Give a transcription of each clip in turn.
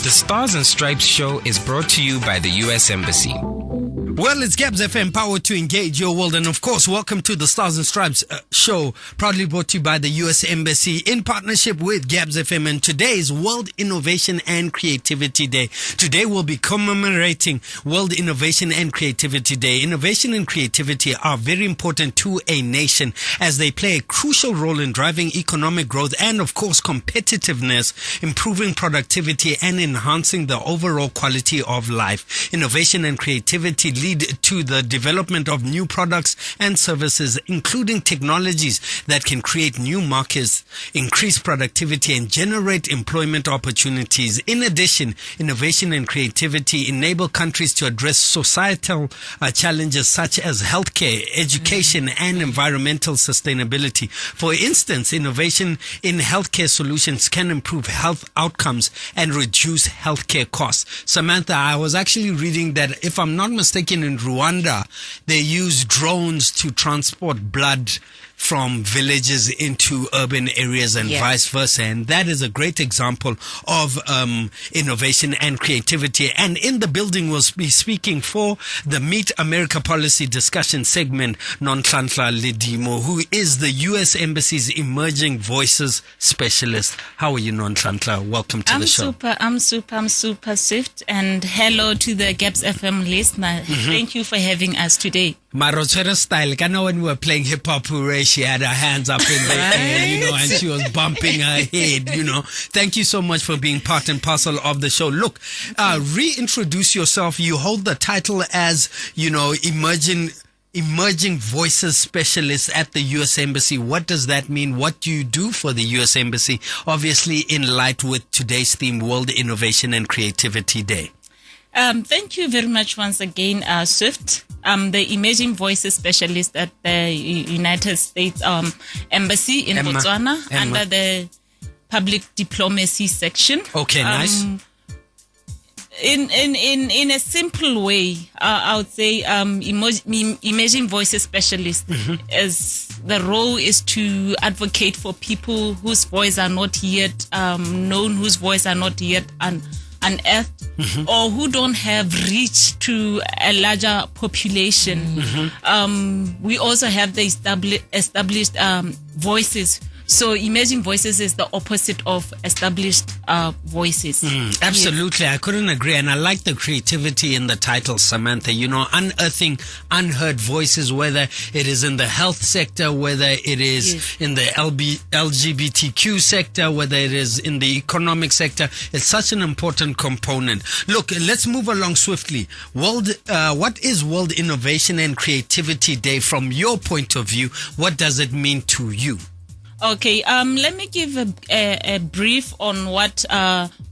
The Stars and Stripes show is brought to you by the U.S. Embassy. Well, it's Gabs FM, powered to engage your world. And of course, welcome to the Stars and Stripes show, proudly brought to you by the U.S. Embassy in partnership with Gabs FM. And today is World Innovation and Creativity Day. Today we'll be commemorating World Innovation and Creativity Day. Innovation and creativity are very important to a nation as they play a crucial role in driving economic growth and, of course, competitiveness, improving productivity and enhancing the overall quality of life. Innovation and creativity lead to the development of new products and services, including technologies that can create new markets, increase productivity, and generate employment opportunities. In addition, innovation and creativity enable countries to address societal challenges such as healthcare, education, and environmental sustainability. For instance, innovation in healthcare solutions can improve health outcomes and reduce healthcare costs. Samantha, I was actually reading that, if I'm not mistaken, in Rwanda, they use drones to transport blood from villages into urban areas and vice versa. And that is a great example of innovation and creativity. And in the building, we'll be speaking for the Meet America Policy Discussion segment, Nonhlanhla Ledimo, who is the U.S. Embassy's Emerging Voices Specialist. How are you, Nonhlanhla? Welcome to the show. I'm super swift. And hello to the Gabs FM listener. Thank you for having us today. Marotswera style. I know when we were playing hip hop, she had her hands up in the air, and she was bumping her head, Thank you so much for being part and parcel of the show. Look, reintroduce yourself. You hold the title as, Emerging Voices Specialist at the U.S. Embassy. What does that mean? What do you do for the U.S. Embassy? Obviously, in light with today's theme, World Innovation and Creativity Day. Thank you very much once again, Swift. I'm the Emerging Voices Specialist at the United States Embassy in Botswana under the Public Diplomacy section. Okay, nice. In a simple way, I would say Emerging Voices Specialist as the role is to advocate for people whose voice are not yet known, whose voice are not yet unearthed, or who don't have reach to a larger population. We also have the established voices. So emerging voices is the opposite of established voices. Absolutely. I couldn't agree. And I like the creativity in the title, Samantha. Unearthing unheard voices, whether it is in the health sector, whether it is in the LGBTQ sector, whether it is in the economic sector. It's such an important component. Look, let's move along swiftly. What is World Innovation and Creativity Day from your point of view? What does it mean to you? Okay, let me give a brief on what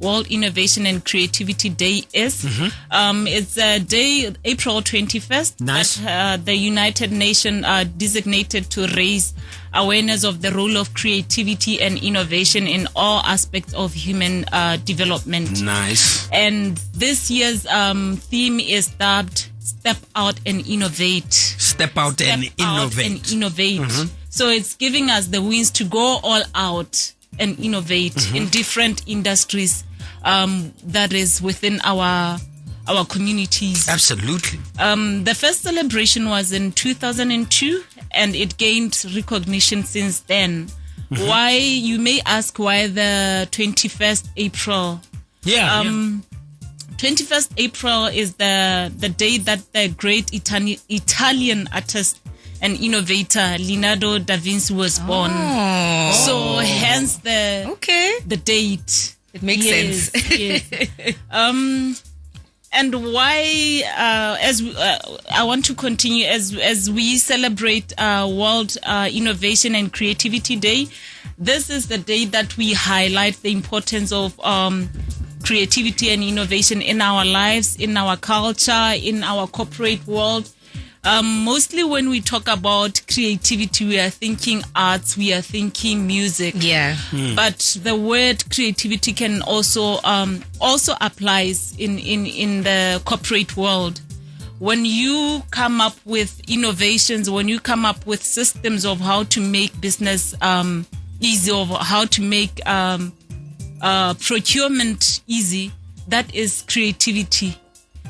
World Innovation and Creativity Day is. It's a day, April 21st, that the United Nations designated to raise awareness of the role of creativity and innovation in all aspects of human development. Nice. And this year's theme is dubbed Step Out and Innovate. Step out and innovate. So it's giving us the wings to go all out and innovate in different industries that is within our communities. Absolutely. The first celebration was in 2002 and it gained recognition since then. Why, you may ask, why the 21st April? 21st April is the day that the great Italian artist and innovator Leonardo da Vinci was born. So hence the date. It makes sense. And why, I want to continue as we celebrate World Innovation and Creativity Day. This is the day that we highlight the importance of creativity and innovation in our lives, in our culture, in our corporate world. Mostly when we talk about creativity, we are thinking arts, we are thinking music. But the word creativity can also applies in the corporate world. When you come up with innovations, when you come up with systems of how to make business easy, of how to make procurement easy, that is creativity.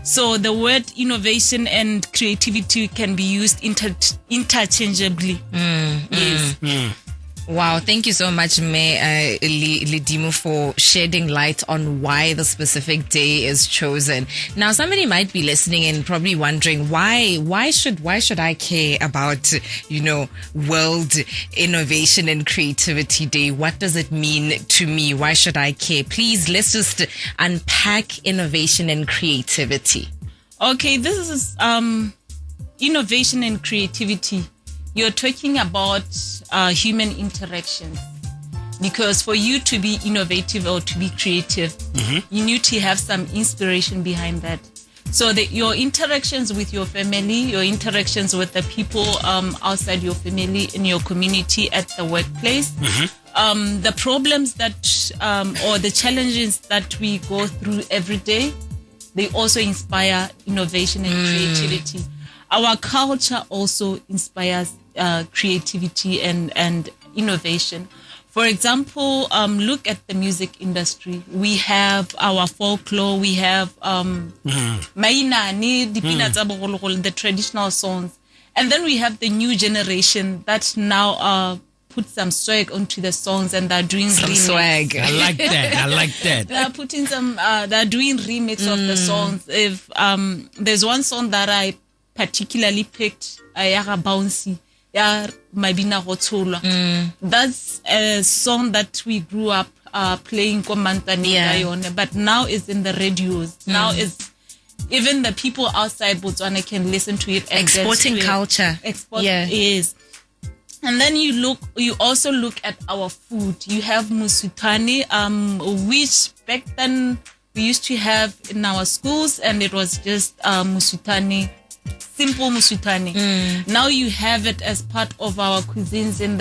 So the word innovation and creativity can be used interchangeably. Yes. Wow, thank you so much, May Ledimo, for shedding light on why the specific day is chosen. Now, somebody might be listening and probably wondering why should I care about, World Innovation and Creativity Day? What does it mean to me? Why should I care? Please, let's just unpack innovation and creativity. Okay, this is innovation and creativity. You're talking about human interactions, because for you to be innovative or to be creative, you need to have some inspiration behind that. So your interactions with your family, your interactions with the people outside your family, in your community, at the workplace, the problems that or the challenges that we go through every day, they also inspire innovation and creativity. Our culture also inspires creativity and innovation. For example, look at the music industry. We have our folklore, we have mainani, the traditional songs. And then we have the new generation that now put some swag onto the songs, and they're doing some remix. Swag. I like that. They're putting they're doing remix of the songs. If there's one song that I particularly picked, Ayaga Bouncy, Mabina Rotula. That's a song that we grew up playing Komantani, but now it's in the radios. Now it's even the people outside Botswana can listen to it. Exporting culture. Yes. And then you also look at our food. You have musutani, which back then we used to have in our schools, and it was just musutani. Simple musutani. Now you have it as part of our cuisines in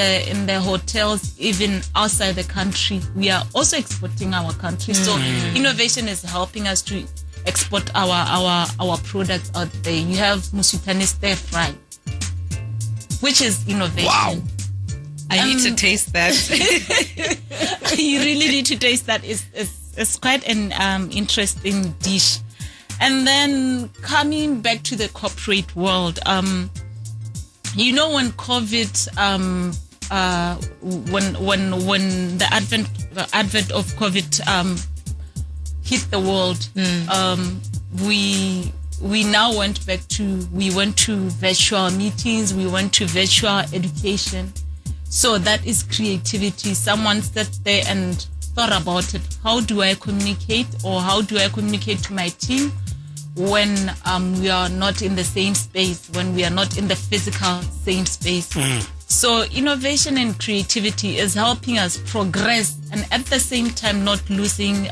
the hotels, even outside the country. We are also exporting our country. So innovation is helping us to export our products out there. You have musutani stir fry, which is innovation. Wow. I need to taste that. You really need to taste that. It's quite an interesting dish. And then coming back to the corporate world, when COVID, when the advent of COVID hit the world, we now went to virtual meetings, we went to virtual education. So that is creativity. Someone sat there and thought about it. How do I communicate, or how do I communicate to my team when we are not in the same space, when we are not in the physical same space? So innovation and creativity is helping us progress, and at the same time not losing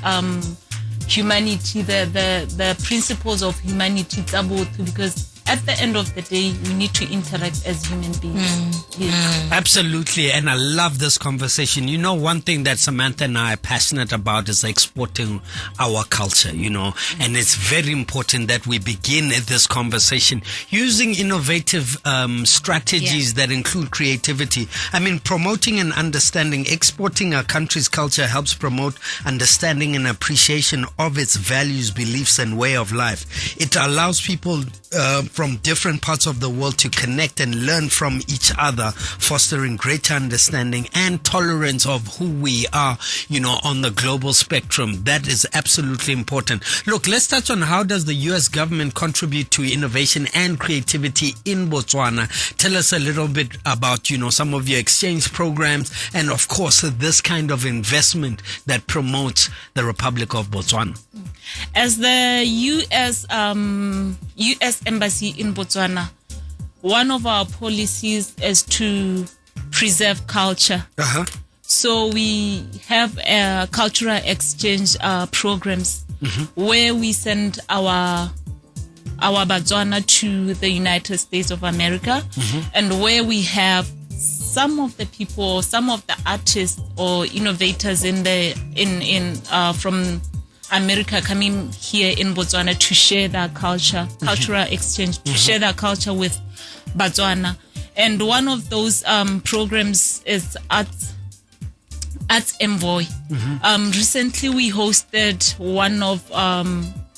humanity, the principles of humanity, because at the end of the day, we need to interact as human beings. Yes. Absolutely. And I love this conversation. One thing that Samantha and I are passionate about is exporting our culture, and it's very important that we begin this conversation using innovative strategies that include creativity. I mean, promoting and understanding, exporting our country's culture helps promote understanding and appreciation of its values, beliefs, and way of life. It allows people from different parts of the world to connect and learn from each other, fostering greater understanding and tolerance of who we are, on the global spectrum. That is absolutely important. Look, let's touch on how does the U.S. government contribute to innovation and creativity in Botswana. Tell us a little bit about, some of your exchange programs and, of course, this kind of investment that promotes the Republic of Botswana. As the U.S. Embassy in Botswana, one of our policies is to preserve culture. So we have cultural exchange programs where we send our Botswana to the United States of America, and where we have some of the people, some of the artists or innovators from America coming here in Botswana to share their culture, cultural exchange, to share their culture with Botswana. And one of those programs is Arts Envoy. Recently, we hosted one of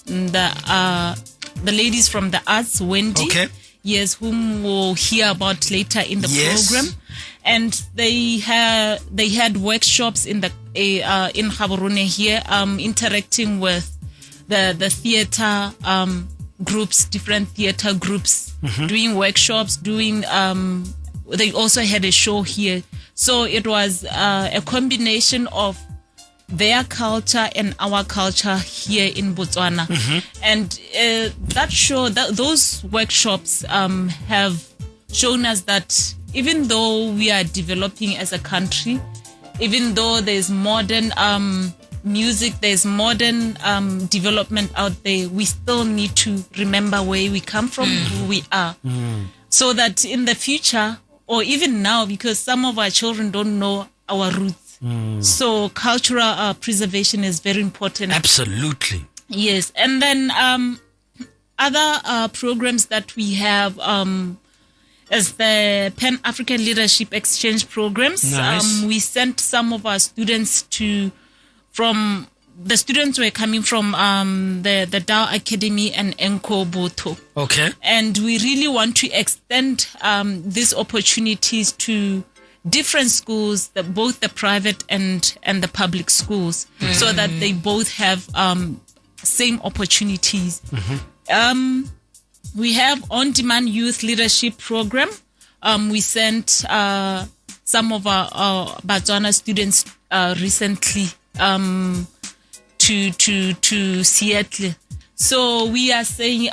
the ladies from the arts, Wendy. Okay. Yes, whom we'll hear about later in the program. And they had workshops in Gaborone here, interacting with the theater groups, different theater groups, doing workshops, they also had a show here. So it was a combination of their culture and our culture here in Botswana. And that show, those workshops have shown us that even though we are developing as a country, even though there's modern music, there's modern development out there, we still need to remember where we come from, who we are. So that in the future, or even now, because some of our children don't know our roots, so cultural preservation is very important. Absolutely. Yes. And then other programs that we have as the Pan-African Leadership Exchange programs. Nice. We sent some of our students the students were coming from the Dow Academy and Enko Boto. Okay. And we really want to extend these opportunities to different schools, both the private and the public schools, so that they both have same opportunities. We have on-demand youth leadership program. We sent some of our Botswana students recently to Seattle. So we are saying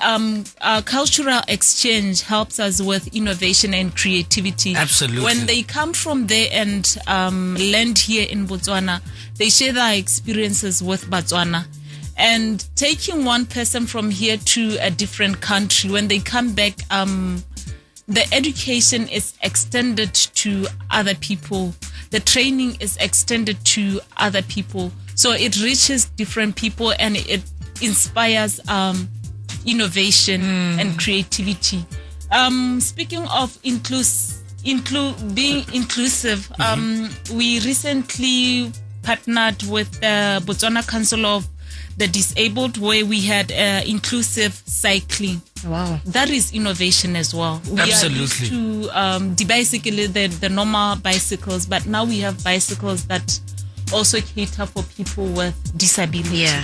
cultural exchange helps us with innovation and creativity. Absolutely. When they come from there and land here in Botswana, they share their experiences with Botswana. And taking one person from here to a different country, when they come back, the education is extended to other people. The training is extended to other people. So it reaches different people and it inspires innovation and creativity. Speaking of being inclusive, we recently partnered with the Botswana Council of the Disabled, where we had inclusive cycling. Wow. That is innovation as well. We Absolutely. are used to the normal bicycles, but now we have bicycles that also cater for people with disability. Yeah.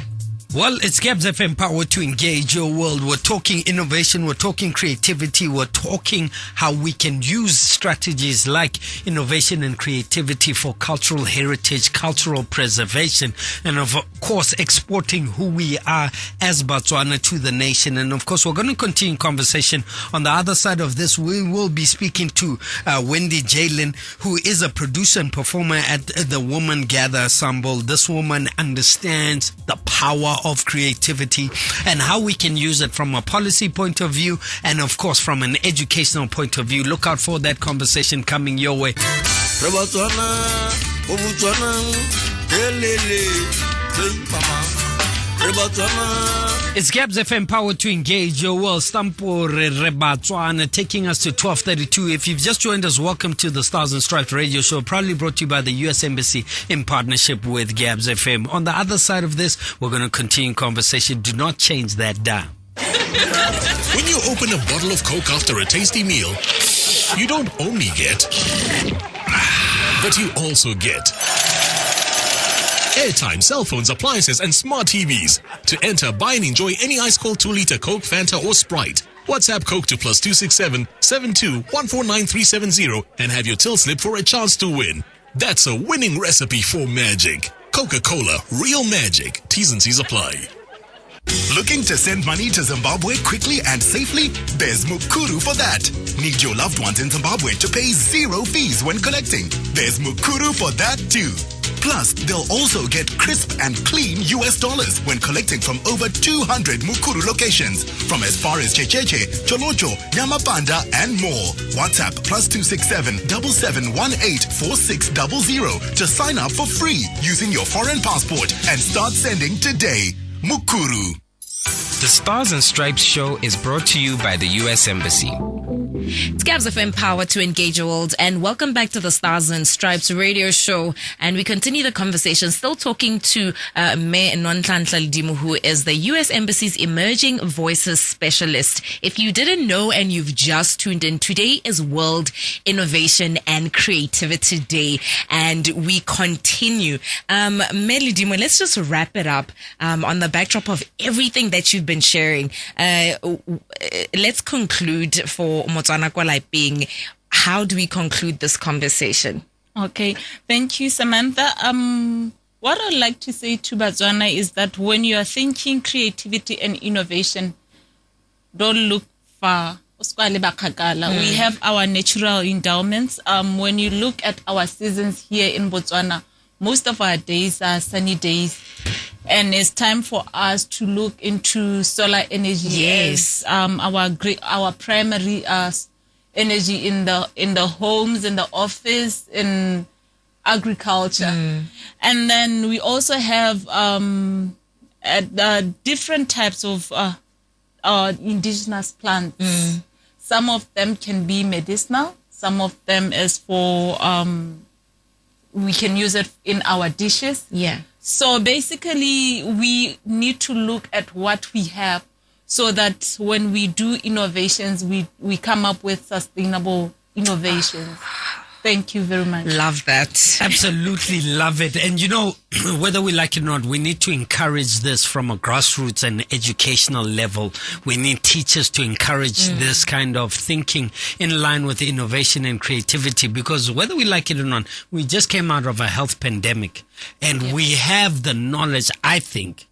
Well, it's Gabs FM, power to engage your world. We're talking innovation, we're talking creativity, we're talking how we can use strategies like innovation and creativity for cultural heritage, cultural preservation, and of course, exporting who we are as Botswana to the nation. And of course, we're going to continue conversation. On the other side of this, we will be speaking to Wendy Jalen, who is a producer and performer at the Woman Gather Ensemble. This woman understands the power of creativity and how we can use it from a policy point of view and of course from an educational point of view. Look out for that conversation coming your way. It's Gabs FM, power to engage your world. Stampo Botswana, taking us to 12:32. If you've just joined us, welcome to the Stars and Stripes radio show, proudly brought to you by the U.S. Embassy in partnership with Gabs FM. On the other side of this, we're going to continue conversation. Do not change that dial. When you open a bottle of Coke after a tasty meal, you don't only get, but you also get airtime, cell phones, appliances, and smart TVs. To enter, buy and enjoy any ice cold 2-liter Coke, Fanta, or Sprite. WhatsApp Coke to +267 72 149370 and have your till slip for a chance to win. That's a winning recipe for magic. Coca-Cola, real magic. T's and C's apply. Looking to send money to Zimbabwe quickly and safely? There's Mukuru for that. Need your loved ones in Zimbabwe to pay 0 fees when collecting? There's Mukuru for that too. Plus, they'll also get crisp and clean US dollars when collecting from over 200 Mukuru locations from as far as Checheche, Cholocho, Nyamapanda, and more. WhatsApp +267 7718 4600 to sign up for free using your foreign passport and start sending today. Mukuru. The Stars and Stripes show is brought to you by the U.S. Embassy. It's Gabs FM Power to Engage Your World, and welcome back to the Stars and Stripes radio show. And we continue the conversation, still talking to Mayor Nonhlanhla Ledimo, who is the U.S. Embassy's Emerging Voices Specialist. If you didn't know and you've just tuned in, today is World Innovation and Creativity Day, and we continue. Mayor Ledimo, let's just wrap it up on the backdrop of everything that you've been sharing. Let's conclude for Botswana being, how do we conclude this conversation? Okay, thank you, Samantha. What I'd like to say to Botswana is that when you are thinking creativity and innovation, don't look far. We have our natural endowments. When you look at our seasons here in Botswana, most of our days are sunny days. And it's time for us to look into solar energy. Yes. As, our primary energy in the homes, in the office, in agriculture. And then we also have different types of indigenous plants. Some of them can be medicinal. Some of them is for, we can use it in our dishes. Yeah. So basically, we need to look at what we have so that when we do innovations, we come up with sustainable innovations. Thank you very much. Love that. Absolutely love it. And you know, whether we like it or not, we need to encourage this from a grassroots and educational level. We need teachers to encourage this kind of thinking in line with innovation and creativity, because whether we like it or not, we just came out of a health pandemic, and we have the knowledge, I think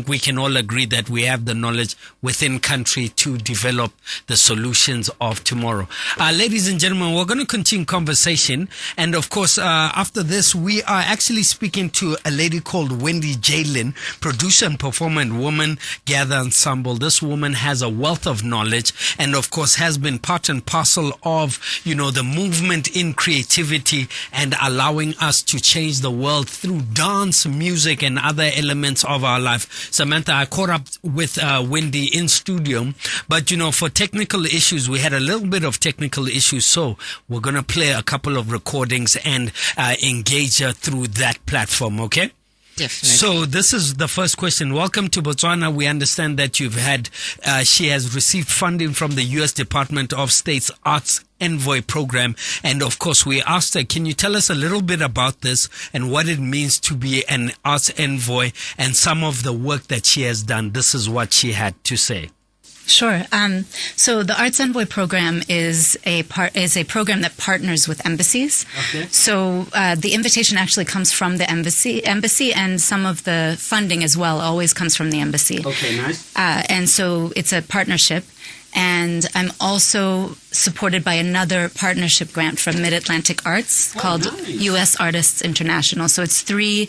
we can all agree that we have the knowledge within country to develop the solutions of tomorrow. Ladies and gentlemen, we're going to continue conversation. And of course, after this, we are actually speaking to a lady called Wendy Jalen, producer and performer and woman gather ensemble. This woman has a wealth of knowledge and of course has been part and parcel of, you know, the movement in creativity and allowing us to change the world through dance, music, and other elements of our life. Samantha, I caught up with Wendy in studio, but you know, for technical issues, we had a little bit of technical issues, so we're going to play a couple of recordings and engage her through that platform, okay? Definitely. So this is the first question. Welcome to Botswana. We understand that you've had, she has received funding from the U.S. Department of State's Arts Envoy program. And of course, we asked her, can you tell us a little bit about this and what it means to be an arts envoy and some of the work that she has done? This is what she had to say. Sure. So the Arts Envoy program is a program that partners with embassies. Okay. So the invitation actually comes from the embassy, and some of the funding as well always comes from the embassy. Okay, nice. And so it's a partnership. And I'm also supported by another partnership grant from Mid-Atlantic Arts called U.S. Artists International. So it's 3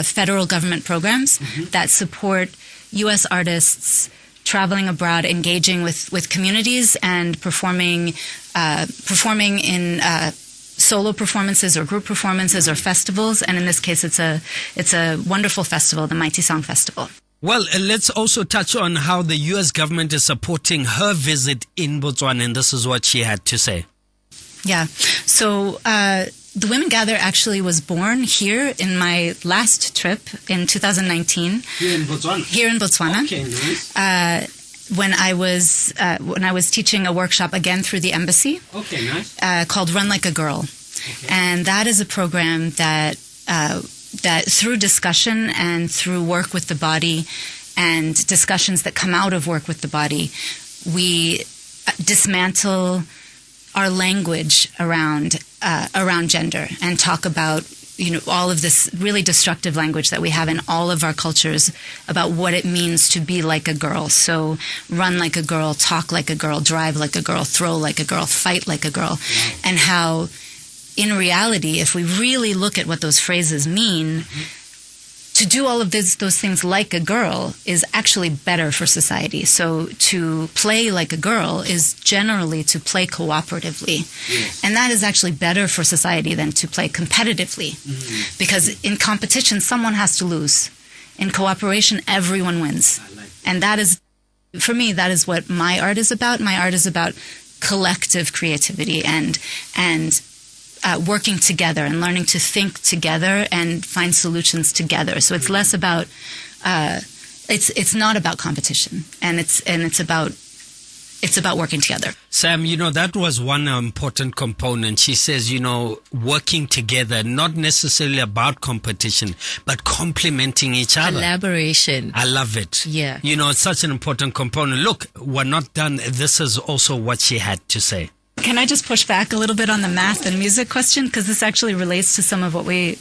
federal government programs that support U.S. artists traveling abroad, engaging with communities, and performing in solo performances or group performances or festivals. And in this case, it's a wonderful festival, the Mighty Song Festival. Well, let's also touch on how the U.S. government is supporting her visit in Botswana, and this is what she had to say. Yeah. So the Women Gather actually was born here in my last trip in 2019. Here in Botswana? Here in Botswana. Okay, nice. When I was teaching a workshop again through the embassy. Okay, nice. Called Run Like a Girl. Okay. And that is a program that through discussion and through work with the body and discussions that come out of work with the body, we dismantle our language around gender and talk about, you know, all of this really destructive language that we have in all of our cultures about what it means to be like a girl. So run like a girl, talk like a girl, drive like a girl, throw like a girl, fight like a girl. Yeah. And how in reality, if we really look at what those phrases mean, to do all of those things like a girl is actually better for society. So to play like a girl is generally to play cooperatively. Yes. And that is actually better for society than to play competitively. Mm-hmm. Because in competition, someone has to lose. In cooperation, everyone wins. And that is, for me, that is what my art is about. My art is about collective creativity and working together and learning to think together and find solutions together. So it's less about it's not about competition, and it's about working together. Sam, that was one important component. She says, working together, not necessarily about competition, but complementing each other. Collaboration. I love it. Yeah. It's such an important component. Look, we're not done. This is also what she had to say. Can I just push back a little bit on the math and music question? Because this actually relates to some of what we're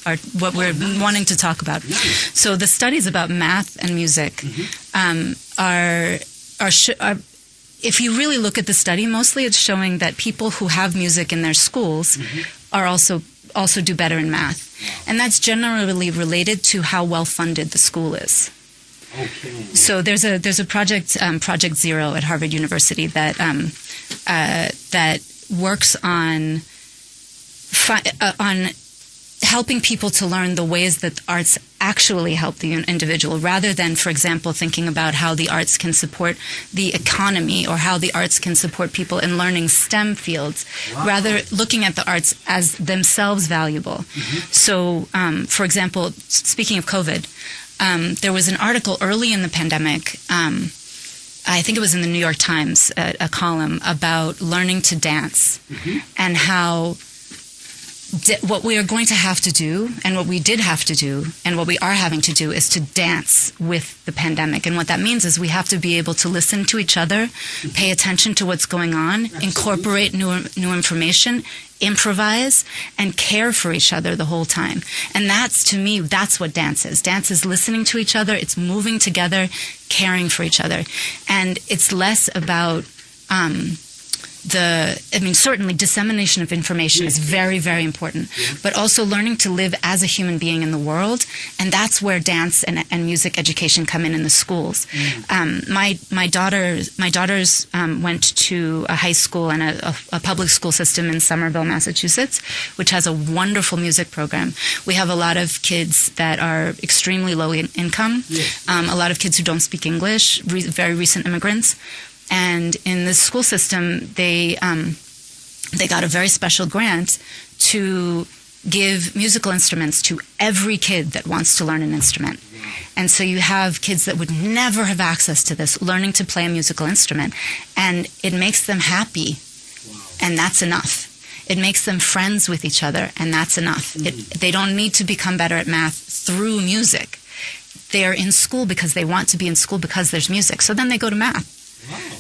wanting to talk about. So the studies about math and music are if you really look at the study, mostly it's showing that people who have music in their schools are also do better in math. And that's generally related to how well funded the school is. Okay. So there's a project, Project Zero at Harvard University that works on helping people to learn the ways that arts actually help the individual, rather than, for example, thinking about how the arts can support the economy or how the arts can support people in learning STEM fields. Wow. Rather, looking at the arts as themselves valuable. So, for example, speaking of COVID, there was an article early in the pandemic, I think it was in the New York Times, a column about learning to dance and how what we are going to have to do, and what we did have to do, and what we are having to do, is to dance with the pandemic. And what that means is we have to be able to listen to each other, pay attention to what's going on, incorporate new information, improvise, and care for each other the whole time. And to me, that's what dance is. Dance is listening to each other, it's moving together, caring for each other. And it's less about certainly dissemination of information is very, very important, but also learning to live as a human being in the world. And that's where dance and music education come in the schools. My daughters went to a high school and a public school system in Somerville, Massachusetts, which has a wonderful music program. We have a lot of kids that are extremely low income, a lot of kids who don't speak English, very recent immigrants. And in the school system, they got a very special grant to give musical instruments to every kid that wants to learn an instrument. And so you have kids that would never have access to this, learning to play a musical instrument. And it makes them happy, and that's enough. It makes them friends with each other, and that's enough. They don't need to become better at math through music. They're in school because they want to be in school because there's music. So then they go to math.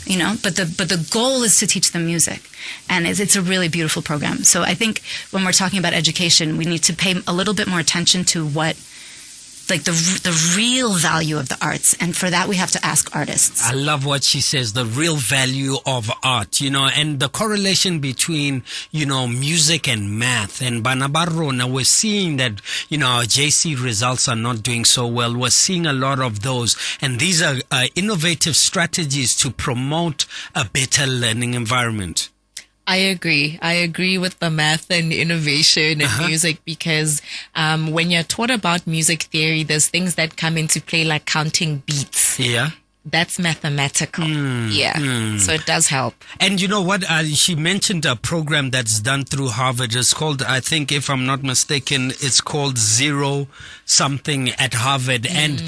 But the goal is to teach them music, and it's a really beautiful program. So I think when we're talking about education, we need to pay a little bit more attention to what, like the real value of the arts, and for that we have to ask artists. I love what she says, the real value of art, and the correlation between, music and math. And Banabarona, we're seeing that, our JC results are not doing so well. We're seeing a lot of those, and these are innovative strategies to promote a better learning environment. I agree with the math and innovation and music, because when you're taught about music theory, there's things that come into play, like counting beats. Yeah. That's mathematical. So it does help. And you know what? She mentioned a program that's done through Harvard. It's called, I think, if I'm not mistaken, it's called Zero something at Harvard. And,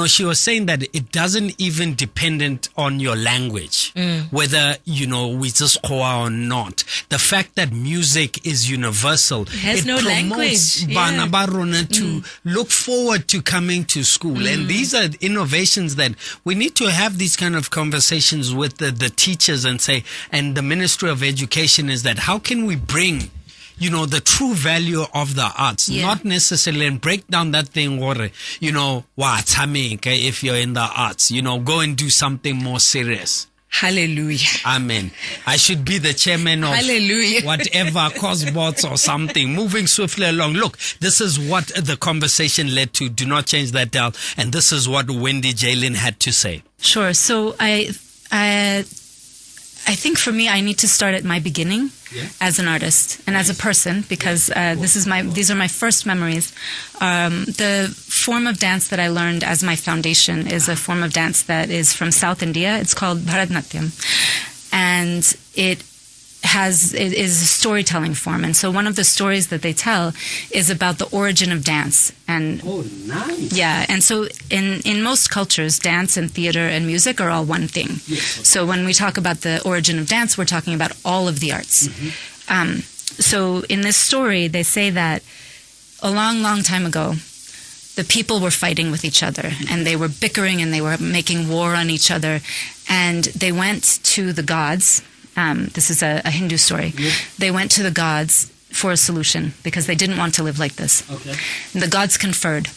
she was saying that it doesn't even dependent on your language, whether, we just or not. The fact that music is universal. It has no language. To look forward to coming to school. And these are innovations that we need to have these kind of conversations with the teachers and say, and the Ministry of Education, is that how can we bring, the true value of the arts, not necessarily, and break down that thing where, if you're in the arts, go and do something more serious. Hallelujah. Amen. I should be the chairman of whatever Cosbots or something, moving swiftly along. Look, this is what the conversation led to. Do not change that dial. And this is what Wendy Jalen had to say. Sure. So I think for me, I need to start at my beginning as an artist and as a person, because these are my first memories. The form of dance that I learned as my foundation is a form of dance that is from South India. It's called Bharatanatyam, and it is a storytelling form. And so one of the stories that they tell is about the origin of dance. And Oh, nice. yeah, and so in most cultures, dance and theater and music are all one thing. Yes. So when we talk about the origin of dance, we're talking about all of the arts. So in this story, they say that a long, long time ago, the people were fighting with each other, and they were bickering, and they were making war on each other, and they went to the gods. This is a Hindu story. Yep. They went to the gods for a solution because they didn't want to live like this. Okay. And the gods conferred.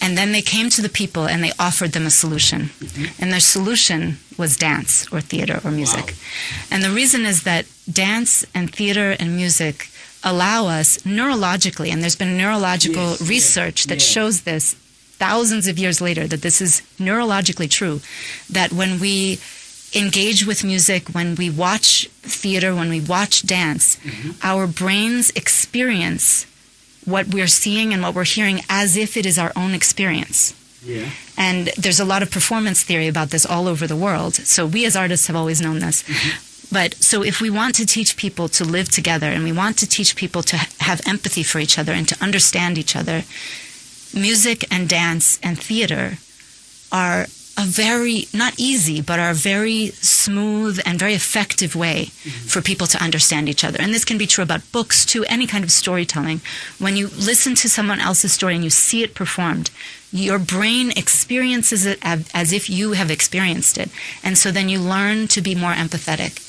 And then they came to the people and they offered them a solution. And their solution was dance or theater or music. Wow. And the reason is that dance and theater and music allow us neurologically, and there's been neurological Yes, research that yes. shows this thousands of years later, that this is neurologically true, that when we engage with music, when we watch theater, when we watch dance, our brains experience what we're seeing and what we're hearing as if it is our own experience. Yeah. And there's a lot of performance theory about this all over the world. So we as artists have always known this. But so if we want to teach people to live together, and we want to teach people to have empathy for each other and to understand each other, music and dance and theater are a very, not easy, but are a very smooth and very effective way for people to understand each other. And this can be true about books too, any kind of storytelling. When you listen to someone else's story and you see it performed, your brain experiences it as if you have experienced it. And so then you learn to be more empathetic.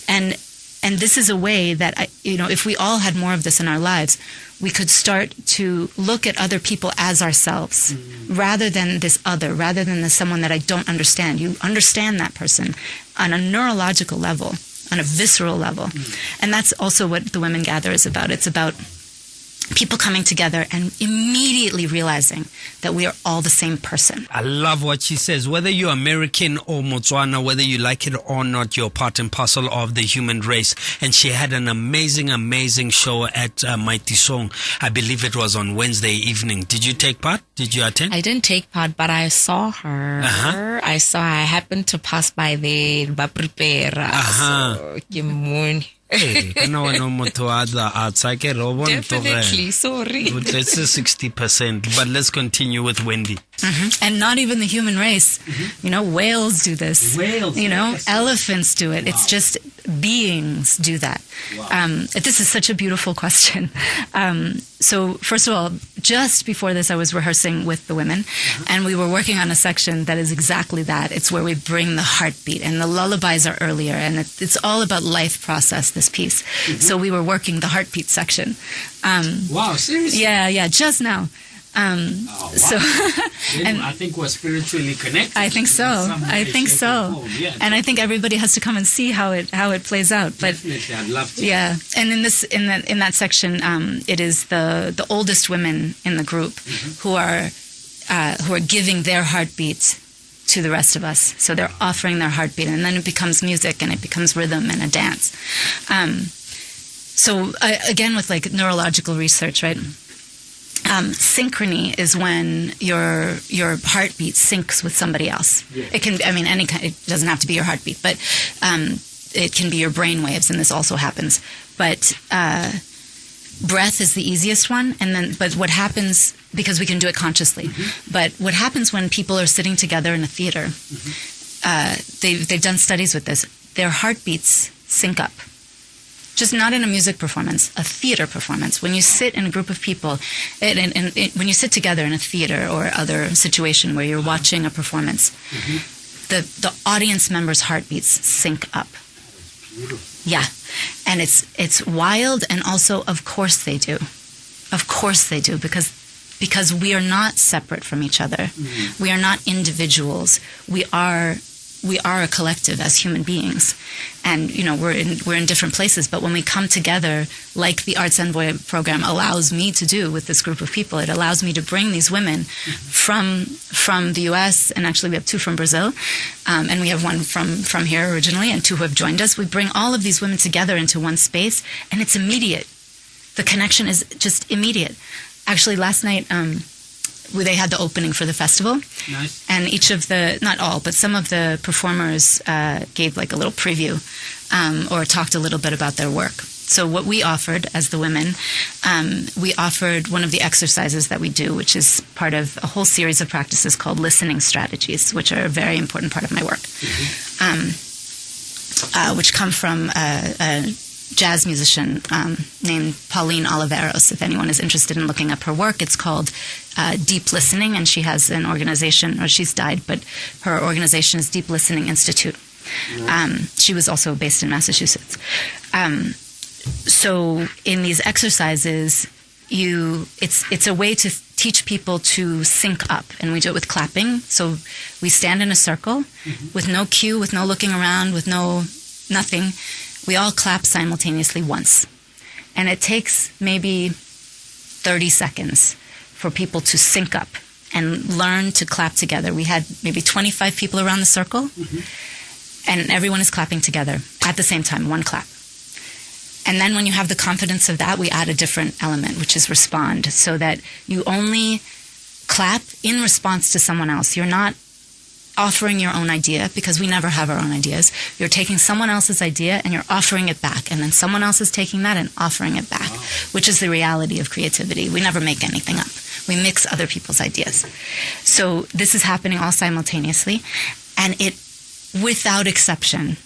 And this is a way that, if we all had more of this in our lives, we could start to look at other people as ourselves, rather than this other, rather than this someone that I don't understand. You understand that person on a neurological level, on a visceral level. And that's also what the Women Gather is about. It's about people coming together and immediately realizing that we are all the same person. I love what she says. Whether you're American or Botswana, whether you like it or not, you're part and parcel of the human race. And she had an amazing, amazing show at Mighty Song. I believe it was on Wednesday evening. Did you take part? Did you attend? I didn't take part, but I saw her. I happened to pass by there. Ba prepare. So, ke moon. Hey, definitely, sorry. Let's say 60%, but let's continue with Wendy. And not even the human race. Whales do this. Whales, yes. Elephants do it. It's just beings do that. This is such a beautiful question. So first of all, just before this, I was rehearsing with the women, and we were working on a section that is exactly that. It's where we bring the heartbeat, and the lullabies are earlier, and it's all about life process, this piece. So we were working the heartbeat section. Wow, seriously? Yeah, just now. So, and I think we're spiritually connected. I think so. And I think everybody has to come and see how it plays out. But definitely, I'd love to. yeah, and in that section, it is the oldest women in the group who are giving their heartbeat to the rest of us. So they're offering their heartbeat, and then it becomes music, and it becomes rhythm and a dance. So again, with like neurological research, right? Synchrony is when your heartbeat syncs with somebody else. Yeah. It can, any kind. It doesn't have to be your heartbeat, but it can be your brain waves, and this also happens. But breath is the easiest one, but what happens, because we can do it consciously, but what happens when people are sitting together in a theater? They've done studies with this. Their heartbeats sync up. Just not in a music performance, a theater performance. When you sit in a group of people, when you sit together in a theater or other situation where you're watching a performance, the audience members' heartbeats sync up. Yeah, and it's wild, and also, of course they do. Of course they do, because we are not separate from each other. We are not individuals. We are a collective as human beings, and we're in different places. But when we come together, like the Arts Envoy program allows me to do with this group of people, it allows me to bring these women from the U.S. and actually we have 2 from Brazil, and we have 1 from here originally, and 2 who have joined us. We bring all of these women together into one space, and it's immediate. The connection is just immediate. Actually, last night, they had the opening for the festival. Nice. And each of not all, but some of the performers gave like a little preview or talked a little bit about their work. So what we offered as the women, we offered one of the exercises that we do, which is part of a whole series of practices called listening strategies, which are a very important part of my work, which come from a jazz musician named Pauline Oliveros. If anyone is interested in looking up her work, it's called Deep Listening, and she has an organization, or she's died, but her organization is Deep Listening Institute. She was also based in Massachusetts. So in these exercises, it's a way to teach people to sync up, and we do it with clapping. So we stand in a circle with no cue, with no looking around, with nothing. We all clap simultaneously once. And it takes maybe 30 seconds for people to sync up and learn to clap together. We had maybe 25 people around the circle, and everyone is clapping together at the same time, one clap. And then when you have the confidence of that, we add a different element, which is respond, so that you only clap in response to someone else. You're not offering your own idea, because we never have our own ideas. You're taking someone else's idea and you're offering it back, and then someone else is taking that and offering it back, which is the reality of creativity. We never make anything up. We mix other people's ideas. So this is happening all simultaneously, and it, without exception,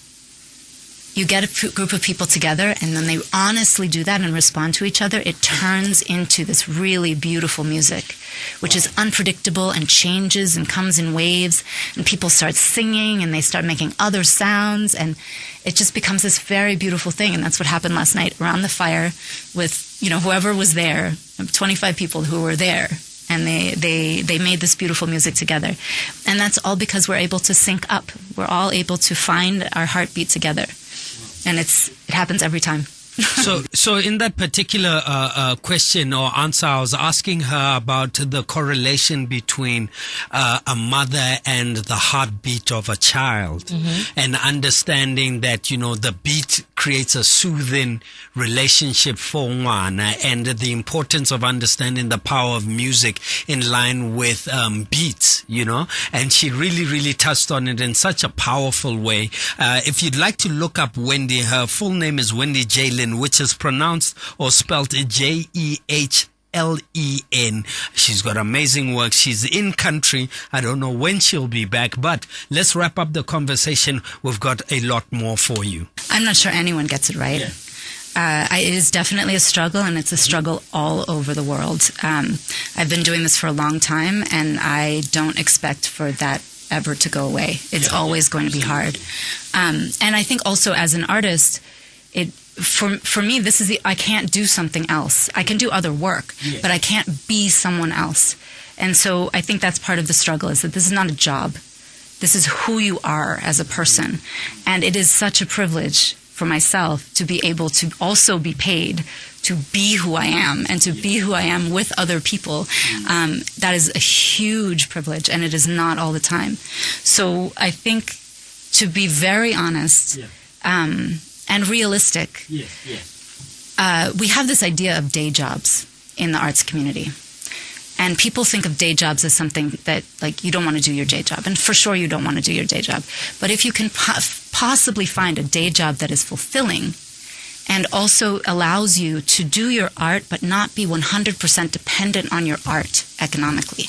you get a group of people together, and then they honestly do that and respond to each other. It turns into this really beautiful music, which is unpredictable and changes and comes in waves, and people start singing and they start making other sounds, and it just becomes this very beautiful thing. And that's what happened last night around the fire with, whoever was there, 25 people who were there. And they made this beautiful music together. And that's all because we're able to sync up. We're all able to find our heartbeat together. And it happens every time. So in that particular question or answer, I was asking her about the correlation between a mother and the heartbeat of a child, and understanding that, the beat creates a soothing relationship for one, and the importance of understanding the power of music in line with beats, and she really, really touched on it in such a powerful way. If you'd like to look up Wendy, her full name is Wendy Jalen, which is pronounced or spelled Jehlen. She's got amazing work. She's in country. I don't know when she'll be back, but let's wrap up the conversation. We've got a lot more for you. I'm not sure anyone gets it right. It is definitely a struggle, and it's a struggle all over the world. I've been doing this for a long time, and I don't expect for that ever to go away. It's always going to be hard. And I think also as an artist, for me, this is I can't do something else. I can do other work, but I can't be someone else. And so I think that's part of the struggle, is that this is not a job. This is who you are as a person. And it is such a privilege for myself to be able to also be paid to be who I am, and to be who I am with other people. That is a huge privilege, and it is not all the time. So I think, to be very honest, and realistic, we have this idea of day jobs in the arts community. And people think of day jobs as something that, you don't want to do your day job. And for sure you don't want to do your day job. But if you can possibly find a day job that is fulfilling and also allows you to do your art but not be 100% dependent on your art economically,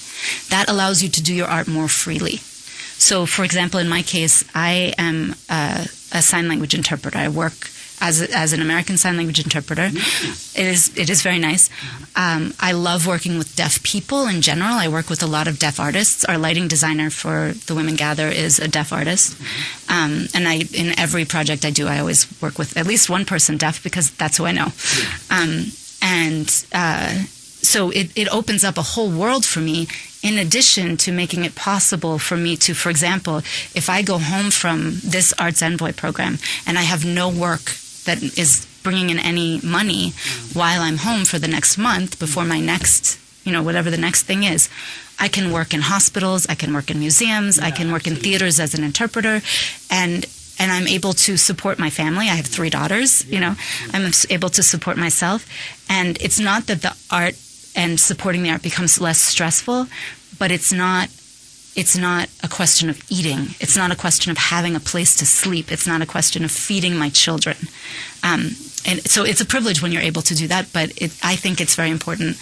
that allows you to do your art more freely. So, for example, in my case, I am a sign language interpreter. I work as an American Sign Language interpreter. It is very nice. I love working with deaf people in general. I work with a lot of deaf artists. Our lighting designer for The Women Gather is a deaf artist. And in every project I do, I always work with at least one person deaf, because that's who I know. So it opens up a whole world for me, in addition to making it possible for me to, for example, if I go home from this Arts Envoy program and I have no work that is bringing in any money while I'm home for the next month before my next, whatever the next thing is, I can work in hospitals, I can work in museums, I can work in theaters as an interpreter, and I'm able to support my family. I have 3 daughters, I'm able to support myself. And it's not that the art and supporting the art becomes less stressful, but it's not it's not a question of eating. It's not a question of having a place to sleep. It's not a question of feeding my children. And so it's a privilege when you're able to do that, but I think it's very important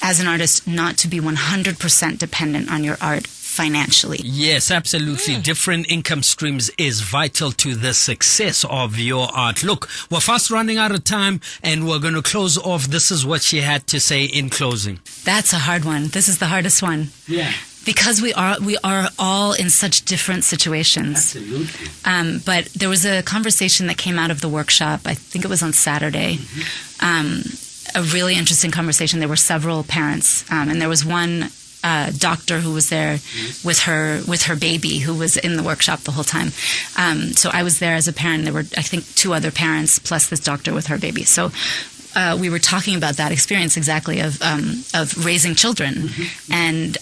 as an artist not to be 100% dependent on your art financially. Yes, absolutely. Different income streams is vital to the success of your art. Look, we're fast running out of time and we're going to close off. This is what she had to say in closing. That's a hard one. This is the hardest one. Yeah. Because we are all in such different situations. Absolutely. But there was a conversation that came out of the workshop. I think it was on Saturday. A really interesting conversation. There were several parents, and there was one doctor who was there with her baby, who was in the workshop the whole time. So I was there as a parent. There were, I think, 2 other parents plus this doctor with her baby. So we were talking about that experience exactly of raising children, and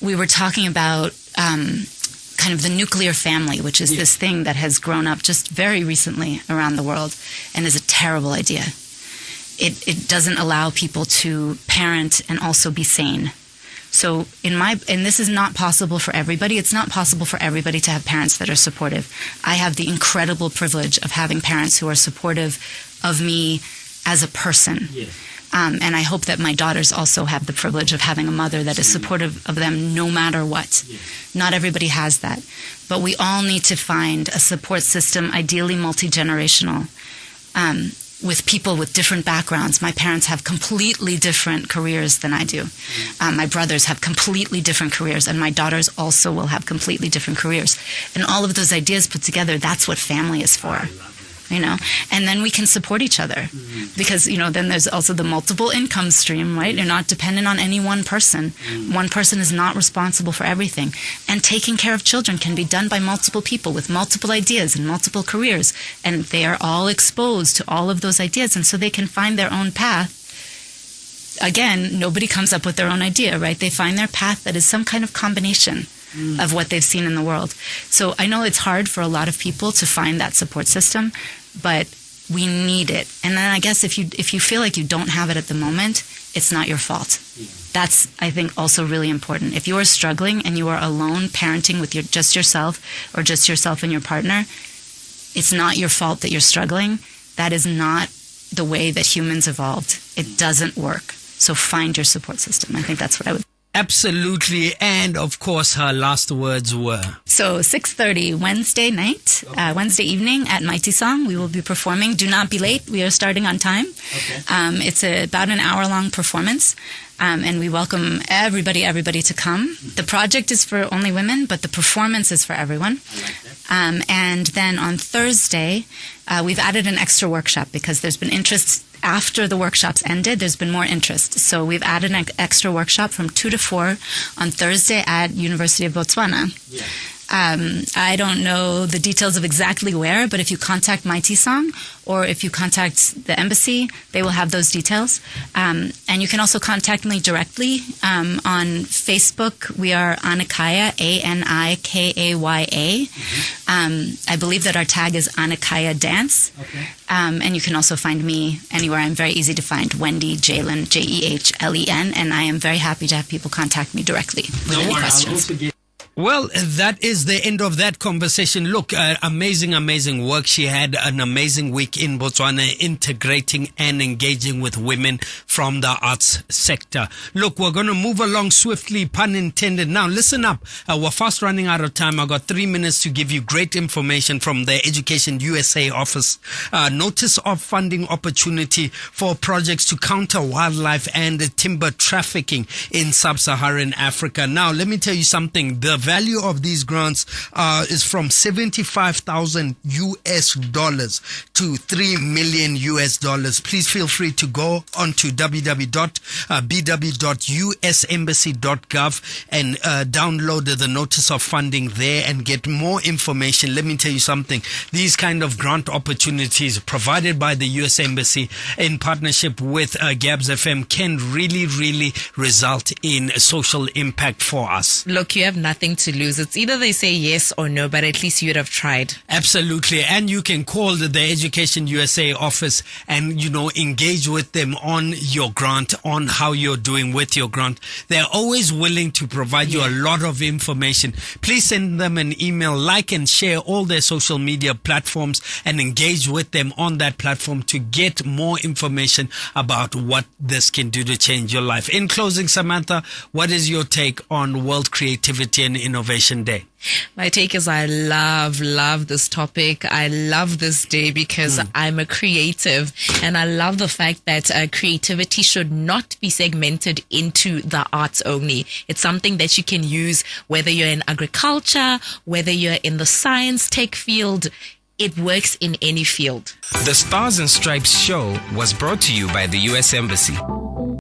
we were talking about kind of the nuclear family, which is this thing that has grown up just very recently around the world and is a terrible idea. It doesn't allow people to parent and also be sane. So and this is not possible for everybody. It's not possible for everybody to have parents that are supportive. I have the incredible privilege of having parents who are supportive of me as a person. Yes. And I hope that my daughters also have the privilege of having a mother that is supportive of them no matter what. Yes. Not everybody has that. But we all need to find a support system, ideally multi-generational, with people with different backgrounds. My parents have completely different careers than I do. My brothers have completely different careers, and my daughters also will have completely different careers. And all of those ideas put together, that's what family is for. And then we can support each other because, then there's also the multiple income stream, right? You're not dependent on any one person. One person is not responsible for everything. And taking care of children can be done by multiple people with multiple ideas and multiple careers. And they are all exposed to all of those ideas. And so they can find their own path. Again, nobody comes up with their own idea, right? They find their path that is some kind of combination of what they've seen in the world. So I know it's hard for a lot of people to find that support system, but we need it. And then I guess if you feel like you don't have it at the moment, it's not your fault. That's, I think, also really important. If you are struggling and you are alone parenting with just yourself or just yourself and your partner, it's not your fault that you're struggling. That is not the way that humans evolved. It doesn't work. So find your support system. I think that's what I would. Absolutely. And of course, her last words were. So 6:30 Wednesday night, Wednesday evening at Mighty Song, we will be performing. Do not be late. We are starting on time. Okay. It's about an hour-long performance. And we welcome everybody to come. The project is for only women, but the performance is for everyone. I like that. And then on Thursday, we've added an extra workshop because there's been interest after the workshops ended. There's been more interest. So we've added an extra workshop from 2 to 4 on Thursday at University of Botswana. Yeah. I don't know the details of exactly where, but if you contact Mighty Song or if you contact the embassy, they will have those details. And you can also contact me directly on Facebook. We are Anikaya, Anikaya. I believe that our tag is Anikaya Dance. Okay. And you can also find me anywhere. I'm very easy to find. Wendy Jehlen, Jehlen, and I am very happy to have people contact me directly with any questions. Well, that is the end of that conversation. Look, amazing work. She had an amazing week in Botswana, integrating and engaging with women from the arts sector. Look, we're going to move along swiftly, pun intended. Now, listen up. We're fast running out of time. I've got 3 minutes to give you great information from the Education USA office. Notice of funding opportunity for projects to counter wildlife and timber trafficking in sub-Saharan Africa. Now, let me tell you something. The value of these grants is from $75,000 to $3 million. Please feel free to go onto www.bw.usembassy.gov and download the notice of funding there and get more information. Let me tell you something. These kind of grant opportunities provided by the US Embassy in partnership with Gabs FM can really result in a social impact for us. Look, you have nothing willing to lose. It's either they say yes or no, but at least you'd have tried. Absolutely. And you can call the Education USA office and, engage with them on your grant, on how you're doing with your grant. They're always willing to provide you a lot of information. Please send them an email, like and share all their social media platforms, and engage with them on that platform to get more information about what this can do to change your life. In closing, Samantha, what is your take on World Creativity and Innovation Day? My take is I love this topic. I love this day because I'm a creative, and I love the fact that creativity should not be segmented into the arts only. It's something that you can use whether you're in agriculture, whether you're in the science tech field. It works in any field. The Stars and Stripes show was brought to you by the U.S. Embassy.